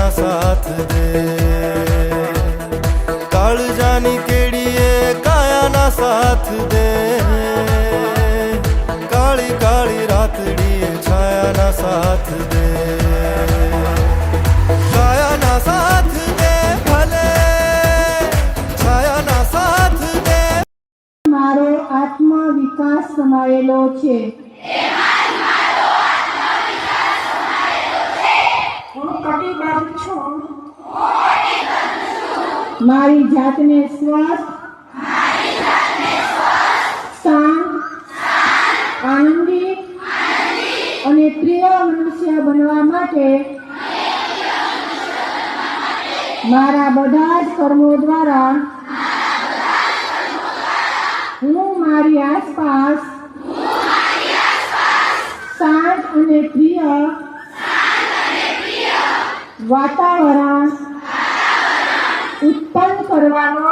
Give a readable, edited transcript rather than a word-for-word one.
ना साथ दे। काळजानी केड़ीए काया ना साथ दे। काली काली रातड़ीए छाया ना साथ दे। काया ना साथ दे भले छाया ना साथ दे। मारो आत्मविकास समायेलो छे। मारी जातने स्वस्थ शांत आनंदित અને પ્રિય મનુષ્ય બનવા માટે મારા બધા જ કર્મો દ્વારા હું મારી આસપાસ શાંત અને પ્રિય વાતાવરણ ઉત્પન્ન કરવાનો